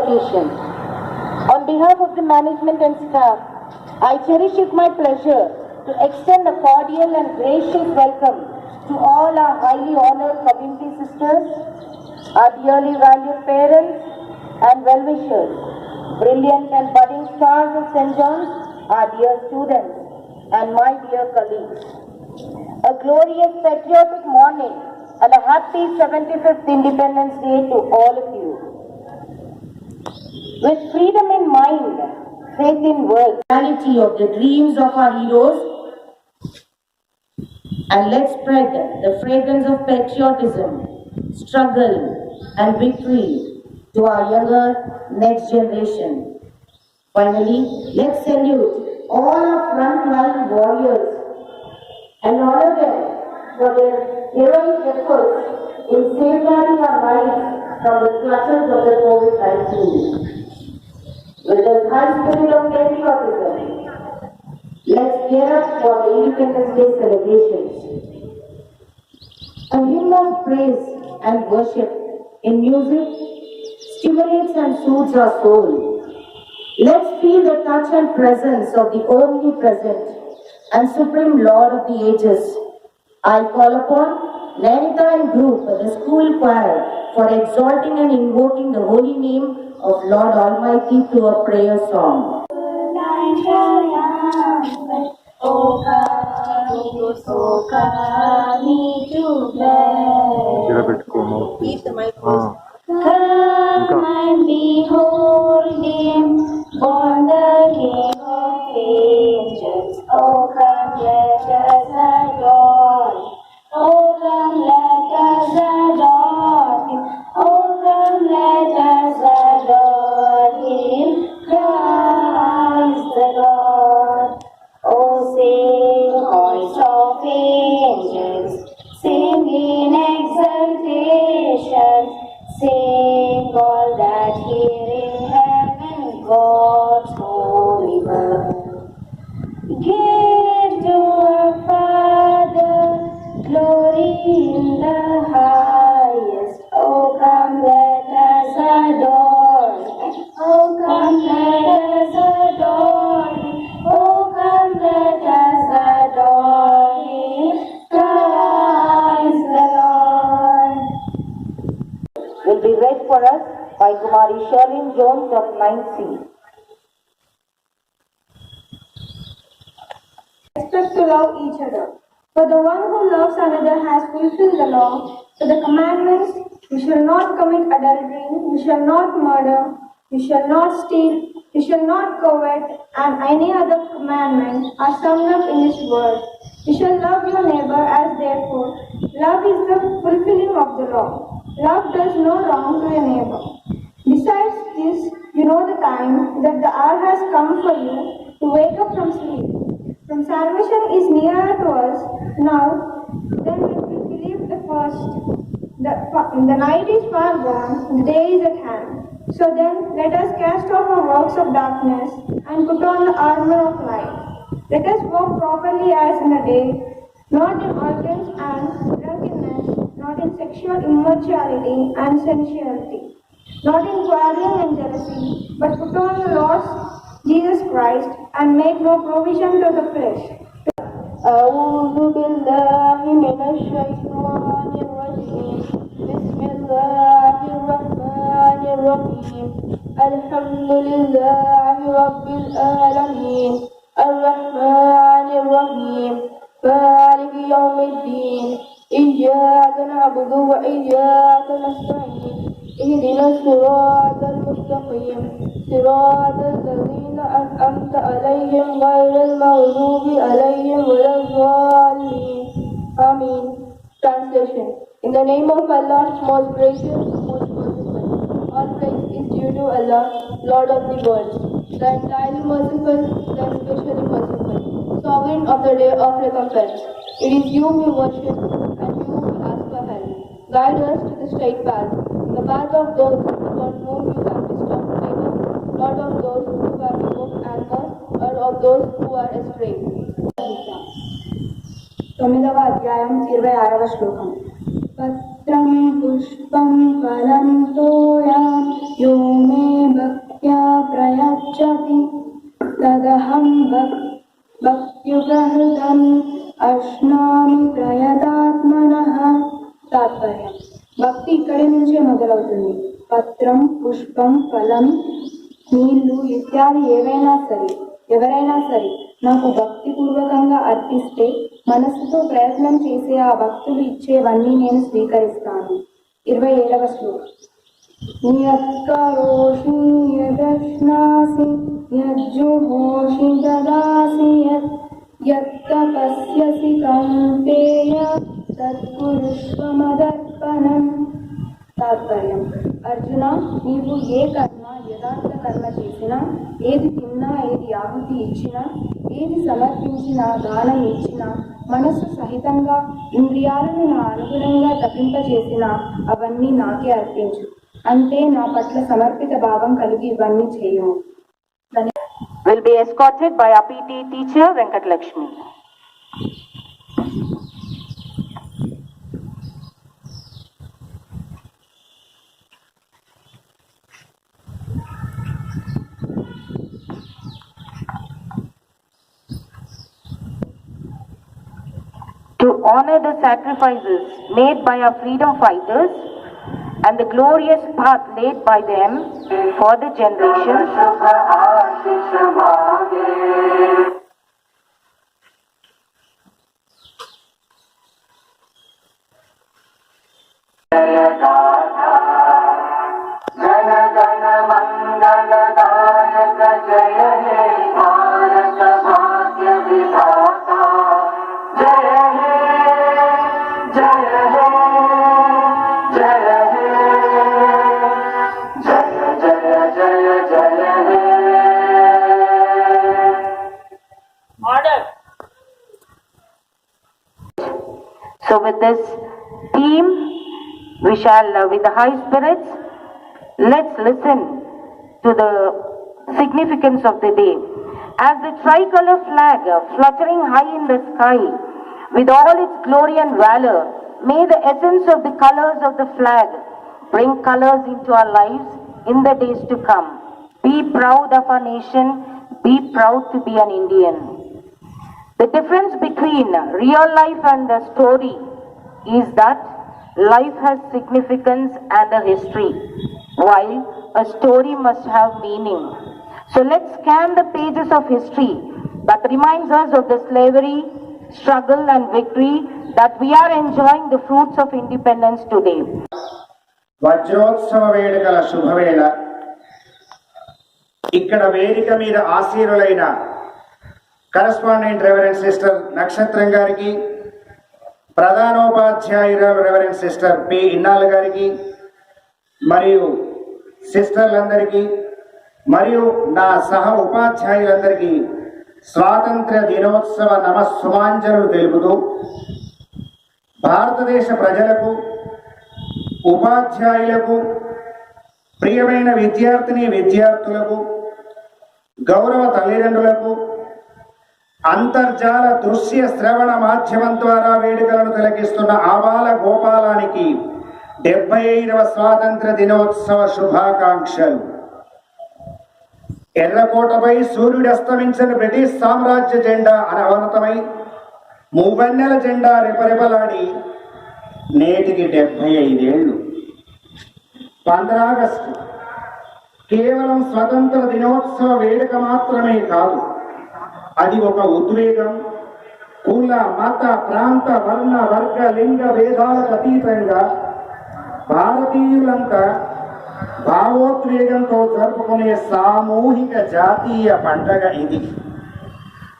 institution. On behalf of the management and staff, I cherish it my pleasure to extend a cordial and gracious welcome to all our highly honored community sisters, our dearly valued parents and well-wishers, brilliant and budding stars of St. John's, our dear students, and my dear colleagues. A glorious patriotic morning and a happy 75th Independence Day to all of you. With freedom in mind, faith in words, reality of the dreams of our heroes, and let's spread the fragrance of patriotism, struggle and victory to our younger next generation. Finally, let's salute all our frontline warriors and honor them for their heroic efforts in safeguarding our lives from the clutches of the COVID-19. With this high spirit of patriotism, let's gear up for the Independence Day celebrations. A hymn of praise and worship in music stimulates and soothes our soul. Let's feel the touch and presence of the omnipresent and supreme Lord of the ages. I call upon Nainita and group, the school choir, for exalting and invoking the holy name of Lord Almighty to a prayer song. Come and behold him, born the King of angels. Oh, come, let us adore. Oh, come, let us adore him. Oh, come, let us adore him. Christ the Lord. Oh, sing, voice of angels, sing in exultation. Sing all that here in heaven, God's holy word. Give to our Father glory in the highest. Oh, come, let us adore him. Oh, come, let us adore him. Oh, come, let us adore him. Christ the Lord. Will be read for us by Kumari Sherlyn Jones of 9C. Expect to love each other. For the one who loves another has fulfilled the law. For the commandments, you shall not commit adultery, you shall not murder, you shall not steal, you shall not covet, and any other commandment are summed up in this word. You shall love your neighbor as therefore. Love is the fulfilling of the law. Love does no wrong to your neighbor. Besides this, you know the time, that the hour has come for you to wake up from sleep. When salvation is nearer to us now than when we believed at first. The night is far gone, the day is at hand. So then, let us cast off our works of darkness and put on the armor of light. Let us walk properly as in the day, not in orgies and drunkenness, not in sexual immorality and sensuality, not in quarreling and jealousy, but put on the Lord Jesus Christ and make no provision to the flesh. أعوذ بالله من الشيطان الرجيم بسم الله الرحمن الرحيم الحمد لله رب العالمين الرحمن الرحيم مالك يوم الدين إياك نعبد وإياك نستعين اهدنا الصراط المستقيم صراط الذين أنعمت عليهم غير المغضوب عليهم ولا الضالين. Amen. Translation. In the name of Allah, most gracious, most merciful. All praise is due to Allah, Lord of the world, the entirely merciful, the especially merciful, sovereign of the day of recompense. It is you we worship and you we ask for help. Guide us to the straight path, the path of those upon whom you have bestowed favor, not of those who have evoked anger or of those who are astray. 9వ అధ్యాయం 26వ శ్లోకం. పత్రం पुष्पं फलं तोयां यो मे भक्त्या प्रयच्छति तदहं भक्त्युपहृतम् అశ్నామి ప్రయతాత్మనః. తాత్పర్యం: భక్తి ఇక్కడి నుంచే మొదలవుతుంది. పత్రం, పుష్పం, ఫలం, నీళ్లు ఇత్యాది ఎవరైనా సరే నాకు భక్తిపూర్వకంగా అర్పిస్తే మనసుతో ప్రయత్నం చేసే ఆ భక్తులు ఇచ్చేవన్నీ నేను స్వీకరిస్తాను. 27వ శ్లోకం. యత్కరోషి యదశ్నాసి యజ్జుహోషి దదాసి యత్తపస్యసి కౌంతేయ తత్కురుష్వ మదర్పణం. తాత్పర్యం: అర్జున, నీవు ఏ కర్మ యథార్థ కర్మ చేసినా, ఏది తిన్నా, ఏది ఆహుతి ఇచ్చినా, ఏది సమర్పించినా, దానం ఇచ్చినా, మనస్సు సహితంగా ఇంద్రియాలను నా అనుగుణంగా తప్పింపచేసినా అవన్నీ నాకే అర్పించు. అంటే నా పట్ల సమర్పిత భావం కలిగి ఇవన్నీ చేయము. Will be escorted by our PT teacher Venkat Lakshmi. To honor the sacrifices made by our freedom fighters and the glorious path laid by them for the generations, so with this theme, we shall, with the high spirits, let's listen to the significance of the day. As the tricolor flag fluttering high in the sky, with all its glory and valor, may the essence of the colors of the flag bring colors into our lives in the days to come. Be proud of our nation, be proud to be an Indian. The difference between real life and the story is that life has significance and a history, while a story must have meaning. So let's scan the pages of history that reminds us of the slavery, struggle and victory that we are enjoying the fruits of independence today. వజ్రోత్సవ వేడుకల శుభవేళ. ఇక్కడ వేదిక మీద ఆశీర్వులైన correspondent reverend sister నక్షత్రం గారికి, ప్రధానోపాధ్యాయురాలు reverend sister P ఇన్నాళ్ళ గారికి, మరియు సిస్టర్లందరికీ, మరియు నా సహ ఉపాధ్యాయులందరికీ స్వాతంత్ర దినోత్సవ నమస్సుమాంజలు తెలుపుతూ, భారతదేశ ప్రజలకు, ఉపాధ్యాయులకు, ప్రియమైన విద్యార్థులకు, గౌరవ తల్లిదండ్రులకు, అంతర్జాల దృశ్య శ్రవణ మాధ్యమం ద్వారా వేడుకలను తిలకిస్తున్న ఆబాల గోపాలానికి 75వ స్వాతంత్ర దినోత్సవ శుభాకాంక్షలు. ఎర్రకోటపై సూర్యుడు అస్తమించిన బ్రిటిష్ సామ్రాజ్య జెండా అనవనతమై మూవన్నెల జెండా రెపరెపలాడి నేటికి 75 ఏళ్ళు. 15 ఆగస్టు కేవలం స్వతంత్ర దినోత్సవ వేడుక మాత్రమే కాదు, అది ఒక ఉద్వేగం. కుల, మత, ప్రాంత, వర్ణ, వర్గ, లింగ భేదాలకు అతీతంగా భారతీయులంతా భావోద్వేగంతో జరుపుకునే సామూహిక జాతీయ పండగ ఇది.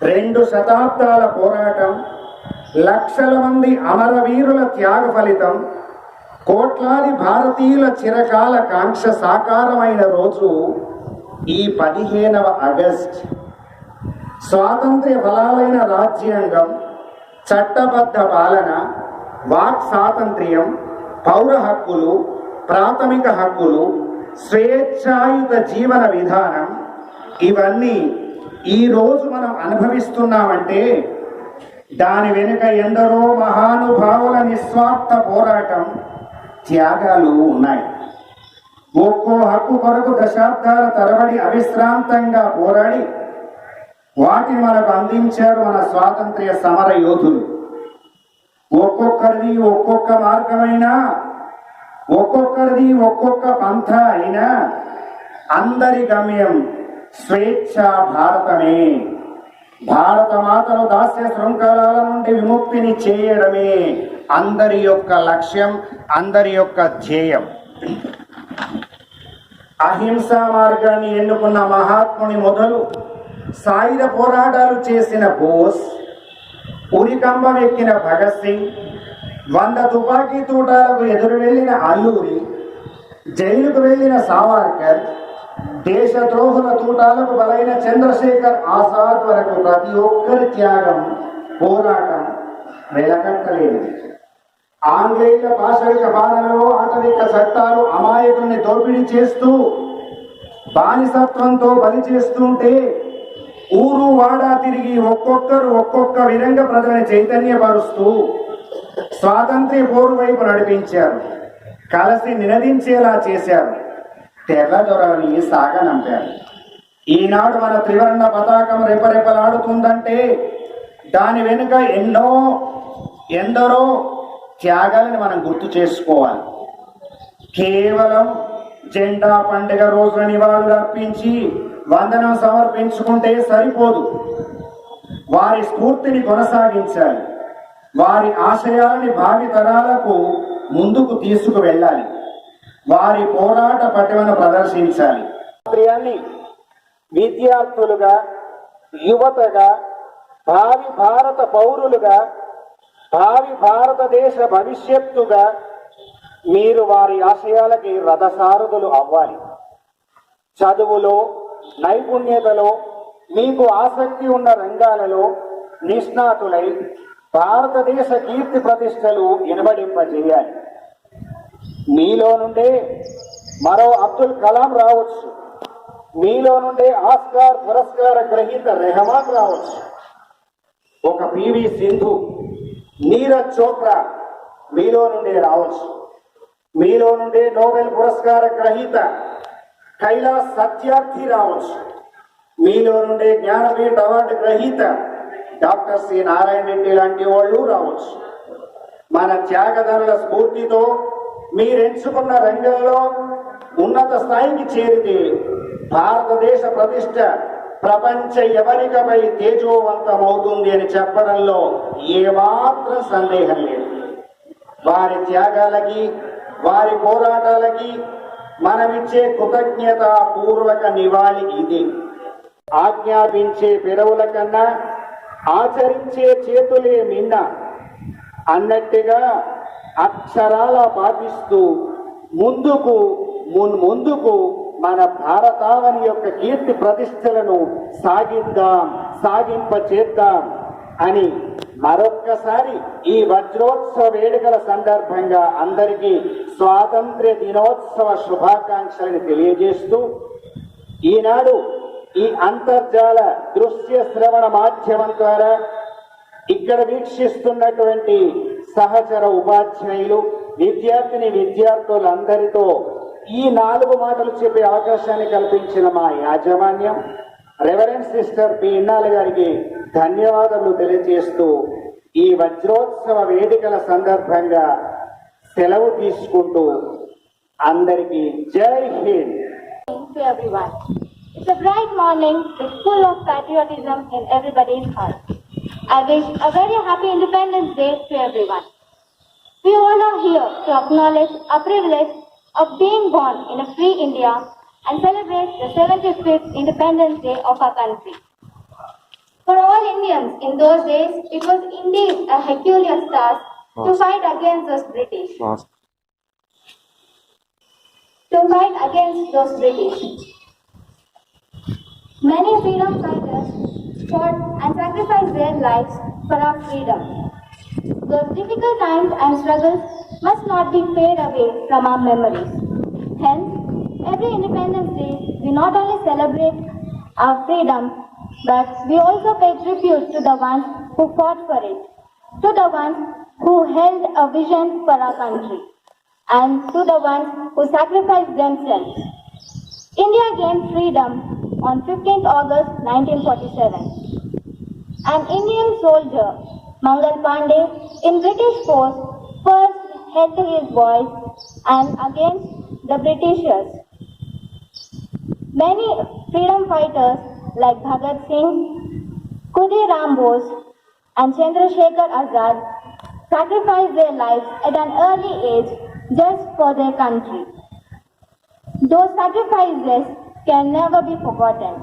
2 శతాబ్దాల పోరాటం, లక్షల మంది అమరవీరుల త్యాగ ఫలితం, కోట్లాది భారతీయుల చిరకాల కాంక్ష సాకారమైన రోజు ఈ 15వ ఆగస్టు. స్వాతంత్ర్య ఫలాలైన రాజ్యాంగం, చట్టబద్ధ పాలన, వాక్ స్వాతంత్ర్యం, పౌర హక్కులు, ప్రాథమిక హక్కులు, స్వేచ్ఛాయుత జీవన విధానం, ఇవన్నీ ఈరోజు మనం అనుభవిస్తున్నామంటే దాని వెనుక ఎందరో మహానుభావుల నిస్వార్థ పోరాటం, త్యాగాలు ఉన్నాయి. ఒక్కో హక్కు కొరకు దశాబ్దాల తరబడి అవిశ్రాంతంగా పోరాడి వాటిని మనకు అందించారు మన స్వాతంత్ర్య సమర యోధులు. ఒక్కొక్కరిది ఒక్కొక్క మార్గమైనా, ఒక్కొక్కరిది ఒక్కొక్క పంథ అయినా అందరి గమ్యం స్వేచ్ఛ భారతమే. భారత మాతను దాస్య శృంఖలాల నుండి విముక్తిని చేయడమే అందరి యొక్క లక్ష్యం, అందరి యొక్క ధ్యేయం. అహింసా మార్గాన్ని ఎన్నుకున్న మహాత్ముని మొదలు సాయుధ పోరాటాలు చేసిన బోస్, ఉరికంబం ఎక్కిన భగత్ సింగ్, 100 తుపాకీ తూటాలకు ఎదురు వెళ్ళిన అల్లూరి, జైలుకు వెళ్ళిన సావర్కర్, దేశద్రోహుల తూటాలకు బలైన చంద్రశేఖర్ ఆజాద్ వరకు ప్రతి ఒక్కరి త్యాగం, పోరాటం వెలకట్టలేదు. ఆంగ్లేయుల పాశవిక పాలనలో ఆటవిక చట్టాలు అమాయకుల్ని దోపిడీ చేస్తూ బానిసత్వంతో బలి చేస్తుంటే ఊరు వాడా తిరిగి ఒక్కొక్కరు ఒక్కొక్క విధంగా ప్రజలను చైతన్యపరుస్తూ స్వాతంత్ర్య పోరు వైపు నడిపించారు. కలిసి నినదించేలా చేశారు. తెల్లదొరని సాగనంపారు. ఈనాడు మన త్రివర్ణ పతాకం రెపరెపలాడుతుందంటే దాని వెనుక ఎందరో త్యాగాలను మనం గుర్తు చేసుకోవాలి. కేవలం జెండా పండుగ రోజున నివాళులు అర్పించి వందనం సమర్పించుకుంటే సరిపోదు. వారి స్ఫూర్తిని కొనసాగించాలి. వారి ఆశయాలని భావి తరాలకు ముందుకు తీసుకు వెళ్ళాలి. వారి పోరాట పటిమను ప్రదర్శించాలి. విద్యార్థులుగా, యువతగా, భావి భారత పౌరులుగా, భావి భారతదేశ భవిష్యత్తుగా మీరు వారి ఆశయాలకి రథసారథులు అవ్వాలి. చదువులో, నైపుణ్యతలో, మీకు ఆసక్తి ఉన్న రంగాలలో నిష్ణాతులై భారతదేశ కీర్తి ప్రతిష్టలు ఇనుమడింపజేయాలి. మీలో నుండే మరో అబ్దుల్ కలాం రావచ్చు. మీలో నుండే ఆస్కార్ పురస్కార గ్రహీత రెహమాన్ రావచ్చు. ఒక పివి సింధు, నీరజ్ చోప్రా మీలో నుండే రావచ్చు. మీలో నుండే నోబెల్ పురస్కార గ్రహీత కైలాస్ సత్యార్థి రావచ్చు. మీలో నుండే జ్ఞానపీఠ అవార్డు గ్రహీత డాక్టర్ సి నారాయణ రెడ్డి లాంటి వాళ్ళు రావచ్చు. మన త్యాగదనుల స్ఫూర్తితో మీరెంచుకున్న రంగంలో ఉన్నత స్థాయికి చేరితే భారతదేశ ప్రతిష్ట ప్రపంచ యవనికపై తేజోవంతమవుతుంది అని చెప్పడంలో ఏమాత్రం సందేహం లేదు. వారి త్యాగాలకి, వారి పోరాటాలకి మనమిచ్చే కృతజ్ఞత పూర్వక నివాళి ఇది. ఆజ్ఞాపించే పెదవుల కన్నా ఆచరించే చేతులే మిన్న అన్నట్టుగా అక్షరాల పాటిస్తూ ముందుకు మన భారతావని యొక్క కీర్తి ప్రతిష్టలను సాగింపచేద్దాం అని మరొక్కసారి ఈ వజ్రోత్సవ వేడుకల సందర్భంగా అందరికీ స్వాతంత్ర్య దినోత్సవ శుభాకాంక్షలను తెలియజేస్తూ ఈనాడు ఈ అంతర్జాల దృశ్య శ్రవణ మాధ్యమం ద్వారా ఇక్కడ వీక్షిస్తున్నటువంటి సహచర ఉపాధ్యాయులు, విద్యార్థులందరితో ఈ 4 మాటలు చెప్పే అవకాశాన్ని కల్పించిన మా యాజమాన్యం రెవరెండ్ సిస్టర్ పి ఇన్నాళ్ళ గారికి ధన్యవాదాలు తెలియజేస్తూ ఈ వజ్రోత్సవ వేదికల సందర్భంగా సెలవు తీసుకుంటూ అందరికీ జై Hind. To everyone. It's a bright morning. It's full of patriotism in everybody's heart. I wish a very happy Independence Day to everyone. We all are here to acknowledge our privilege of being born in a free India and celebrate the 75th Independence Day of our country. For all Indians in those days, it was indeed a Herculean task to fight against those British. Many freedom fighters fought and sacrificed their lives for our freedom. Those difficult times and struggles must not be fade away from our memories. Hence, every Independence Day, we not only celebrate our freedom, but we also pay tribute to the ones who fought for it, to the ones who held a vision for our country. and to the ones who sacrificed themselves. India gained freedom on 15th August 1947. An Indian soldier, Mangal Pandey, in British force first held his voice and against the Britishers. Many freedom fighters like Bhagat Singh, Khudiram Bose, and Chandrasekhar Azad sacrificed their lives at an early age just for their country. Those sacrifices can never be forgotten.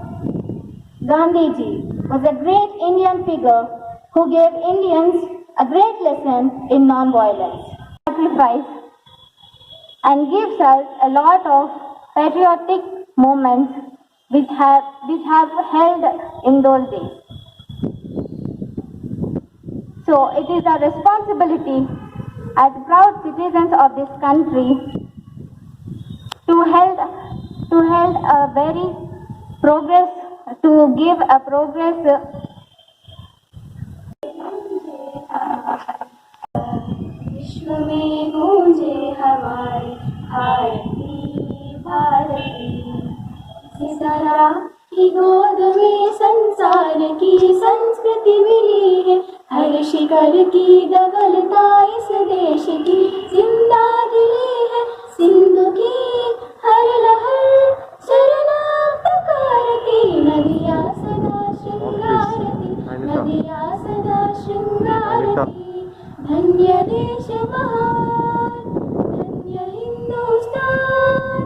Gandhiji was a great Indian figure who gave Indians a great lesson in non-violence. Sacrifice and gives us a lot of patriotic moments which have held in those days. So it is our responsibility as proud citizens of this country to give a progress विश्व में गूंजे हमारी भारती इसी तरह की गोद में संसार की संस्कृति मिली है हर शिखर की दगलता इस देश की जिंदा दिली है सिंधु की हर लहर शरणा पुकारती नदियाँ सदा श्रृंगारती धन्य देश महान धन्य हिंदुस्तान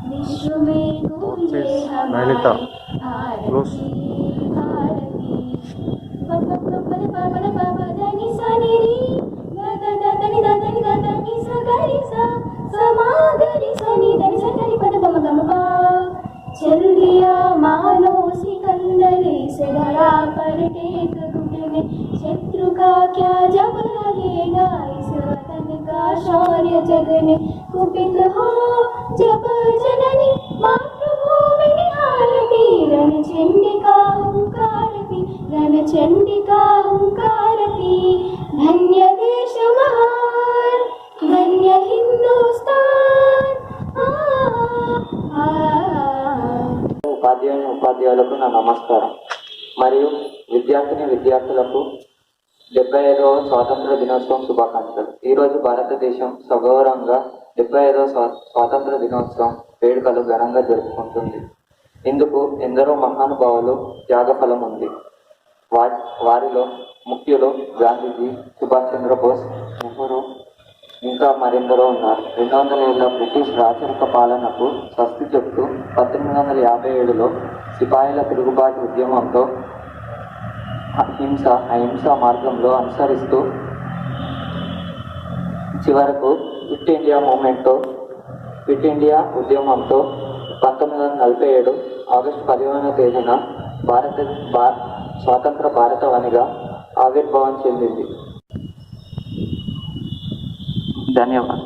विश्व में गूंजे हमारी भारती धनी सनी धनी धनी धनी सगरी समागरी सनी धनी सनी पद गम गम चल दिया मानो सिकंदर से धरा पर टेक घुटने शत्रु का क्या जब लगेगा इस वतन का शौर्य जगने कुपित हो जब जननी मातृभूमि निहारती रणचंडिका हुंकारती धन्य देश महान धन्य हिंदुस्तान ఉపాధ్యాయులకు నా నమస్కారం మరియు విద్యార్థులకు 75వ స్వాతంత్ర దినోత్సవం శుభాకాంక్షలు. ఈరోజు భారతదేశం సగౌరవంగా 75వ స్వాతంత్ర దినోత్సవం వేడుకలు ఘనంగా జరుపుకుంటుంది. ఇందుకు ఎందరో మహానుభావులు త్యాగఫలం ఉంది. వారిలో ముఖ్యులు గాంధీజీ, సుభాష్ చంద్రబోస్, నెహ్రూ ఇంకా మరెందరో ఉన్నారు. 200 ఏళ్ల బ్రిటిష్ రాచరిక పాలనకు స్వస్తి చెప్తూ 1857లో సిపాయిల తిరుగుబాటు ఉద్యమంతో అహింసా మార్గంలో అనుసరిస్తూ చివరకు క్విట్ ఇండియా ఉద్యమంతో 1947 ఆగస్టు 15వ తేదీన స్వాతంత్ర భారతవనిగా ఆవిర్భావం చెందింది. ధన్యవాదాలు.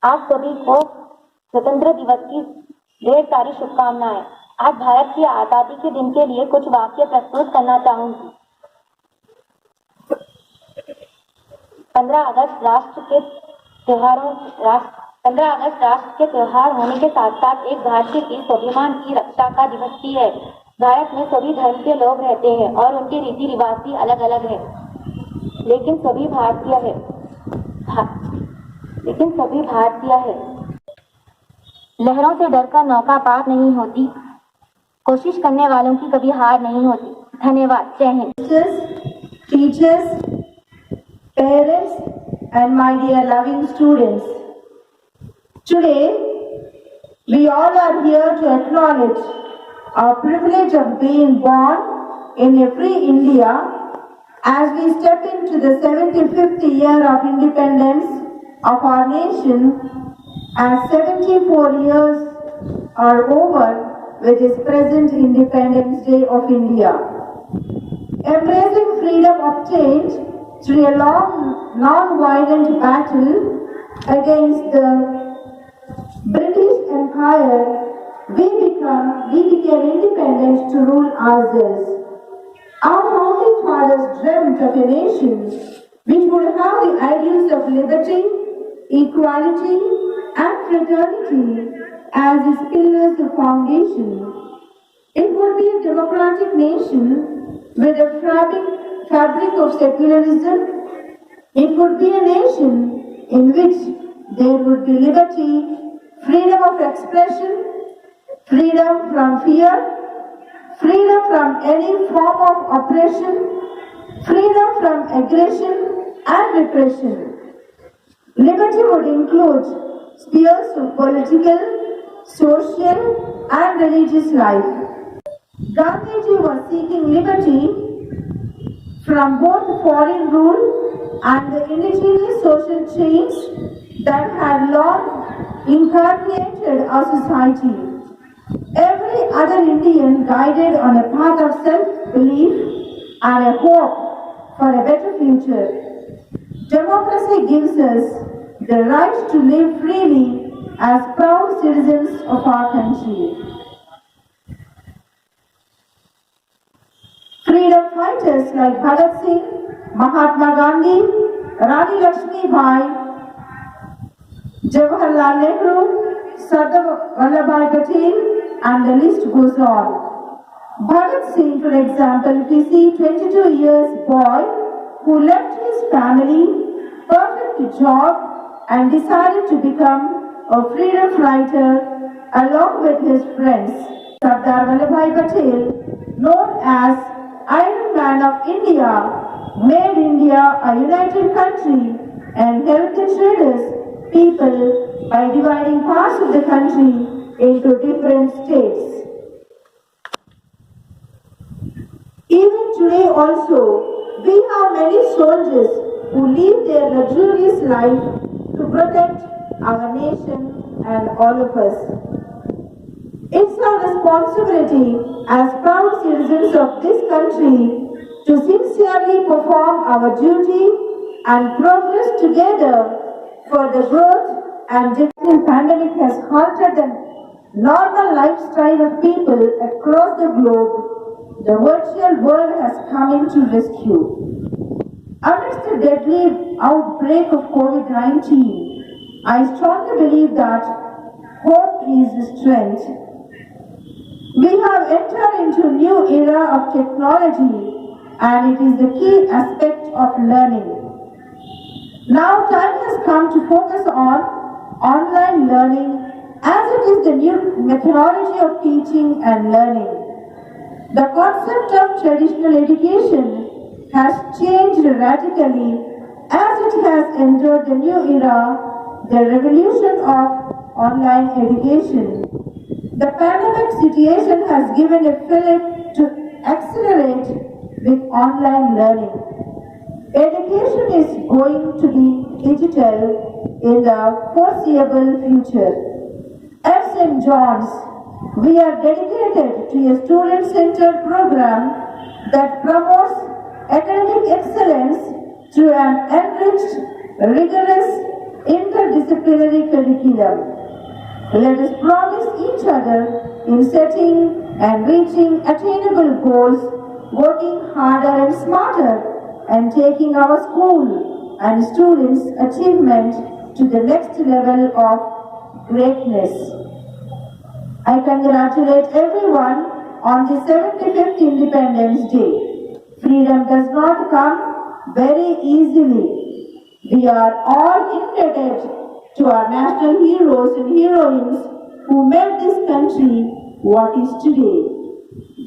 आप सभी को स्वतंत्र दिवस की ढेर सारी शुभकामनाएं। आज भारत की आजादी के दिन के लिए कुछ वाक्य प्रस्तुत करना चाहूंगी। 15 अगस्त राष्ट्र के त्योहार होने के साथ साथ एक भारतीय के स्वाभिमान की रक्षा का दिवस भी है। भारत में सभी धर्म के लोग रहते हैं और उनके रीति रिवाज भी अलग अलग है, लेकिन सभी भारतीय है। लहरों से डरकर नौका पार नहीं होती, कोशिश करने वालों की कभी हार नहीं होती। धन्यवाद। जय Hind. Teachers, parents, and my dear loving students. Today, we all are here to acknowledge our privilege of being born in a free India as we step into the 75th year of independence of our nation, as 74 years are over with this present Independence Day of India. Embracing freedom obtained through a long, non-violent battle against the British Empire, we became independent to rule ourselves. Our founding fathers dreamt of a nation which would have the ideals of liberty, equality, and fraternity as its pillars of foundation. It would be a democratic nation with a fabric of secularism. It would be a nation in which there would be liberty, freedom of expression, freedom from fear, freedom from any form of oppression, freedom from aggression and repression. Liberty would include spheres of political, social, and religious life. Gandhiji was seeking liberty from both foreign rule and the indigenous social chains that had long incarnated our society. Every other Indian guided on a path of self-belief and a hope for a better future. Democracy gives us the right to live freely as proud citizens of our country. Freedom fighters like Bhagat Singh, Mahatma Gandhi, Rani Lakshmi Bai, Jawaharlal Nehru, Sardar Vallabhbhai Patel, and the list goes on. Bhagat Singh, for example, if we see 22 years boy who left his family, perfect job, and decided to become a freedom fighter along with his friends. Sardar Vallabhbhai Patel, known as Iron Man of India, made India a united country and helped the traders people by dividing parts of the country into different states. Even today also, we have many soldiers who live their luxurious life to protect our nation and all of us. It's our responsibility as proud citizens of this country to sincerely perform our duty and progress together for the growth and the pandemic has halted the normal lifestyle of people across the globe. The virtual world has come into rescue. Amidst the deadly outbreak of COVID-19, I strongly believe that hope is strength. We have entered into a new era of technology and it is the key aspect of learning. Now time has come to focus on online learning as it is the new methodology of teaching and learning. The concept of traditional education has changed radically as it has entered the new era, the revolution of online education. The pandemic situation has given a fillip to accelerate with online learning. Education is going to be digital in the foreseeable future. At St. John's, we are dedicated to a student-centered program that promotes academic excellence through an enriched, rigorous, interdisciplinary curriculum. Let us promise each other in setting and reaching attainable goals, working harder and smarter, and taking our school and students' achievement to the next level of greatness. I congratulate everyone on the 75th Independence Day. Freedom does not come very easily. We are all indebted to our national heroes and heroines who made this country what is today.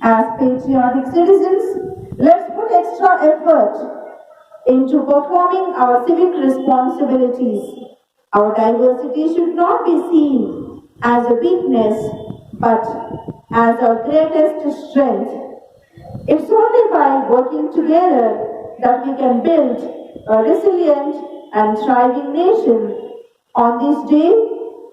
As patriotic citizens, let's put extra effort into performing our civic responsibilities. Our diversity should not be seen as a weakness, but as our greatest strength. It's only by working together that we can build a resilient and thriving nation. On this day,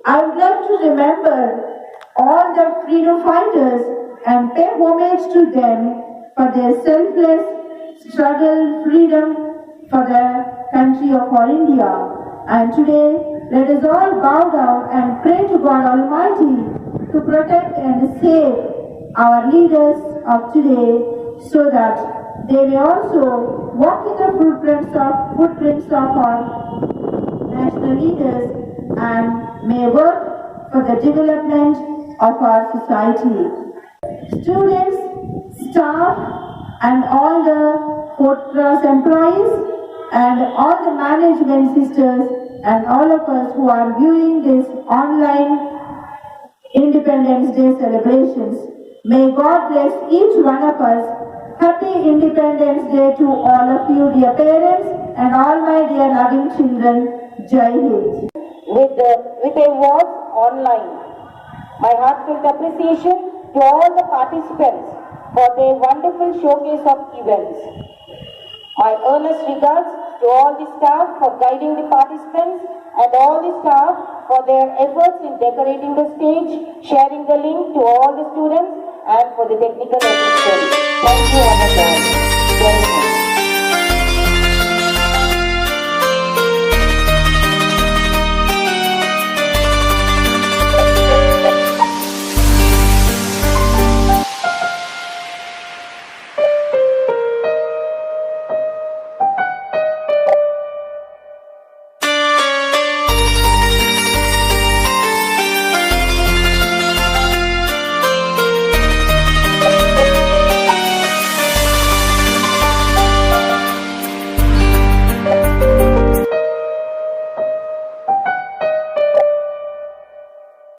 I would like to remember all the freedom fighters and pay homage to them for their selfless struggle, freedom for the country of our India. And today, let us all bow down and pray to God Almighty to protect and save our leaders of today so that they may also walk in the footprints of our national leaders and may work for the development of our society. Students, staff, and all the Fort Cross employees and all the management sisters and all of us who are viewing this online Independence Day celebrations. May God bless each one of us. Happy Independence Day to all of you, dear parents, and all my dear loving children. Jai Hind. With awards online. My heartfelt appreciation to all the participants for their wonderful showcase of events. My earnest regards to all the staff for guiding the participants and all the staff for their efforts in decorating the stage, sharing the link to all the students and for the technical assistance. Thank you, one and all.